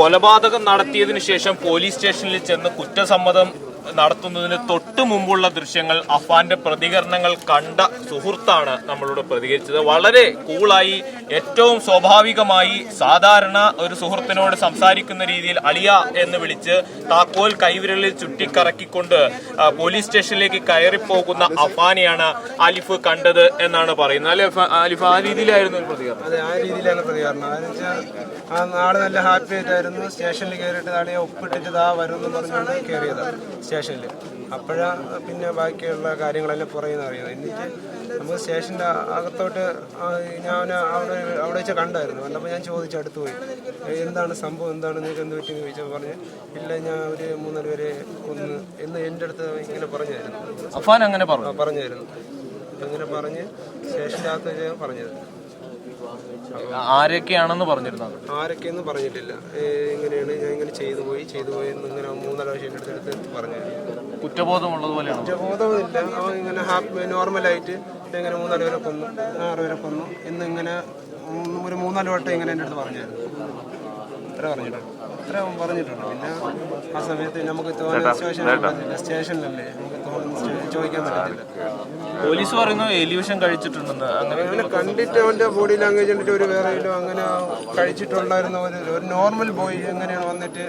കൊലപാതകം നടത്തിയതിനു ശേഷം പോലീസ് സ്റ്റേഷനിൽ ചെന്ന് കുറ്റസമ്മതം നടത്തുന്നതിന് തൊട്ടു മുമ്പുള്ള ദൃശ്യങ്ങൾ അഫാന്റെ പ്രതികരണങ്ങൾ കണ്ട സുഹൃത്താണ് നമ്മളോട് പ്രതികരിച്ചത്. വളരെ കൂളായി, ഏറ്റവും സ്വാഭാവികമായി, സാധാരണ ഒരു സുഹൃത്തിനോട് സംസാരിക്കുന്ന രീതിയിൽ അളിയ എന്ന് വിളിച്ച് താക്കോൽ കൈവിരലിൽ ചുറ്റിക്കറക്കിക്കൊണ്ട് പോലീസ് സ്റ്റേഷനിലേക്ക് കയറിപ്പോകുന്ന അഫാനെയാണ് ആലിഫ് കണ്ടത് എന്നാണ് പറയുന്നത്. അല്ലെ ആലിഫ്, ആ രീതിയിലായിരുന്നു പ്രതികരണം? അതെ, ആ രീതിയിലാണ് പ്രതികരണം. ആ നാളെ നല്ല ഹാപ്പി ആയിട്ടായിരുന്നു. സ്റ്റേഷനിൽ കയറിയിട്ട് നാളെ ഒപ്പിട്ടിട്ട് ഇതാ വരും എന്ന് പറഞ്ഞുകൊണ്ട് കയറിയതാണ് സ്റ്റേഷനിൽ. അപ്പോഴാണ് പിന്നെ ബാക്കിയുള്ള കാര്യങ്ങളെല്ലാം പുറയുന്ന അറിയുന്നത്. എന്നിട്ട് നമുക്ക് സ്റ്റേഷൻ്റെ അകത്തോട്ട് ഞാൻ അവിടെ വെച്ച് കണ്ടായിരുന്നു. കണ്ടപ്പോൾ ഞാൻ ചോദിച്ചു, അടുത്ത് പോയി, എന്താണ് സംഭവം, എന്താണ് നിങ്ങൾക്ക് എന്ത് പറ്റി ചോദിച്ചപ്പോൾ പറഞ്ഞ്, ഇല്ല ഞാൻ ഒരു 3-4 പേരെ കൊന്ന് എന്ന് എൻ്റെ അടുത്ത് ഇങ്ങനെ പറഞ്ഞായിരുന്നു. അഫാൻ അങ്ങനെ പറഞ്ഞായിരുന്നു. അങ്ങനെ പറഞ്ഞ് സ്റ്റേഷൻ്റെ അകത്ത് പറഞ്ഞത്. ആരൊക്കെയാണെന്ന് പറഞ്ഞിരുന്നത്? ആരൊക്കെയെന്ന് പറഞ്ഞിട്ടില്ല. ഇങ്ങനെയാണ്, ഞാൻ ഇങ്ങനെ ചെയ്തു പോയി എന്നിങ്ങനെ 3-4 പ്രാവശ്യം എൻ്റെ അടുത്ത് പറഞ്ഞായിരുന്നു. കുറ്റബോധമുള്ളതുപോലെയാണ്? കുറ്റബോധമില്ല. അവൻ ഇങ്ങനെ നോർമലായിട്ട് ഇങ്ങനെ 3-4 പേരെ കൊന്നു, 6 പേരെ കൊന്നു എന്നിങ്ങനെ ഒരു 3-4 വട്ടം ഇങ്ങനെ എൻ്റെ അടുത്ത് പറഞ്ഞായിരുന്നു. അത്ര പറഞ്ഞിട്ടുണ്ട്. പിന്നെ ആ സമയത്ത് നമുക്ക് സ്റ്റേഷനിലല്ലേ, നമുക്ക് ചോദിക്കാൻ പറ്റത്തില്ല. പോലീസ് പറയുന്നു എലിവിഷൻ കഴിച്ചിട്ടുണ്ടെന്ന്. അങ്ങനെ കണ്ടിട്ട് അവന്റെ ബോഡി ലാംഗ്വേജ് കണ്ടിട്ട് ഒരു വേറെ അങ്ങനെ കഴിച്ചിട്ടുണ്ടായിരുന്ന ഒരു നോർമൽ ബോയ് എങ്ങനെയാണ് വന്നിട്ട്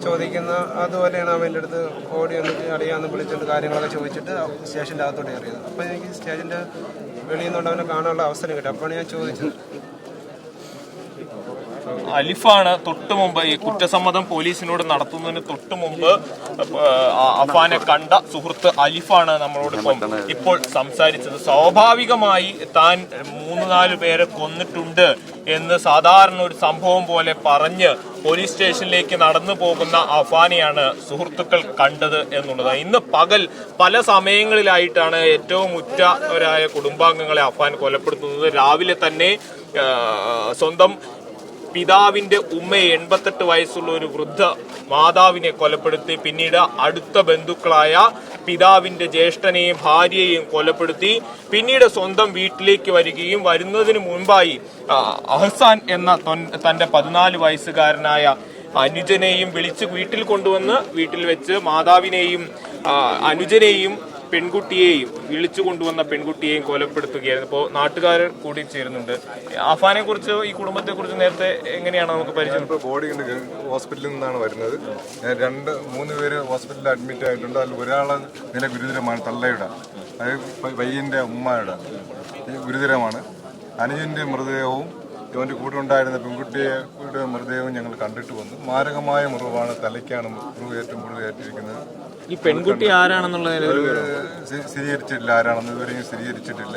ചോദിക്കുന്ന അതുപോലെയാണ് അവൻ്റെ അടുത്ത് ഓടി വന്നിട്ട് അറിയാമെന്ന് വിളിച്ചിട്ട് കാര്യങ്ങളൊക്കെ ചോദിച്ചിട്ട് സ്റ്റേഷൻ്റെ അകത്തോട്ട് കയറിയത്. അപ്പം എനിക്ക് സ്റ്റേഷൻ്റെ വെളിയിൽ നിന്നുകൊണ്ട് അവനെ കാണാനുള്ള അവസരം കിട്ടി. അപ്പോഴാണ് ഞാൻ ചോദിച്ചത്. അലിഫാണ് തൊട്ടു മുമ്പ് ഈ കുറ്റസമ്മതം പോലീസിനോട് നടത്തുന്നതിന് തൊട്ടു മുമ്പ് അഫാനെ കണ്ട സുഹൃത്ത് അലിഫാണ് നമ്മളോടൊപ്പം ഇപ്പോൾ സംസാരിച്ചത്. സ്വാഭാവികമായി താൻ 3-4 പേരെ കൊന്നിട്ടുണ്ട് എന്ന് സാധാരണ ഒരു സംഭവം പോലെ പറഞ്ഞ് പോലീസ് സ്റ്റേഷനിലേക്ക് നടന്നു പോകുന്ന അഫാനെയാണ് സുഹൃത്തുക്കൾ കണ്ടത് എന്നുള്ളത്. ഇന്ന് പകൽ പല സമയങ്ങളിലായിട്ടാണ് ഏറ്റവും ഉറ്റവരായ കുടുംബാംഗങ്ങളെ അഫാൻ കൊലപ്പെടുത്തുന്നത്. രാവിലെ തന്നെ സ്വന്തം പിതാവിന്റെ ഉമ്മയെ, 88 വയസ്സുള്ള ഒരു വൃദ്ധ മാതാവിനെ കൊലപ്പെടുത്തി. പിന്നീട് അടുത്ത ബന്ധുക്കളായ പിതാവിന്റെ ജ്യേഷ്ഠനെയും ഭാര്യയെയും കൊലപ്പെടുത്തി. പിന്നീട് സ്വന്തം വീട്ടിലേക്ക് വരികയും വരുന്നതിന് മുൻപായി അഹ്സാൻ എന്ന തന്റെ 14 വയസ്സുകാരനായ അനുജനെയും വിളിച്ച് വീട്ടിൽ കൊണ്ടുവന്ന് വീട്ടിൽ വെച്ച് മാതാവിനെയും അനുജനെയും പെൺകുട്ടിയെയും വിളിച്ചു കൊണ്ടുവന്ന പെൺകുട്ടിയെയും കൊലപ്പെടുത്തുകയായിരുന്നു. ഇപ്പോൾ നാട്ടുകാർ കൂടി ചേരുന്നുണ്ട്. അഫാനെ കുറിച്ച്, ഈ കുടുംബത്തെ കുറിച്ച് നേരത്തെ എങ്ങനെയാണ് നമുക്ക് പരിചയം? ബോഡി ഹോസ്പിറ്റലിൽ നിന്നാണ് വരുന്നത്. 2-3 പേര് ഹോസ്പിറ്റലിൽ അഡ്മിറ്റ് ആയിട്ടുണ്ട്. അതിൽ ഒരാളെ നില ഗുരുതരമാണ്, തള്ളയുടെ, അതായത് പയ്യന്റെ ഉമ്മയുടെ ഗുരുതരമാണ്. അനുജന്റെ മൃതദേഹവും ഇവന്റെ കൂടെ ഉണ്ടായിരുന്ന പെൺകുട്ടിയുടെ മൃതദേഹവും ഞങ്ങൾ കണ്ടിട്ട് വന്നു. മാരകമായ മുറിവാണ്, തലയ്ക്കാണ് മുറിവേറ്റിരിക്കുന്നത്. ഈ പെൺകുട്ടി ആരാണെന്നുള്ളത് സ്ഥിരീകരിച്ചിട്ടില്ല, ആരാണെന്ന് ഇതുവരെയും സ്ഥിരീകരിച്ചിട്ടില്ല.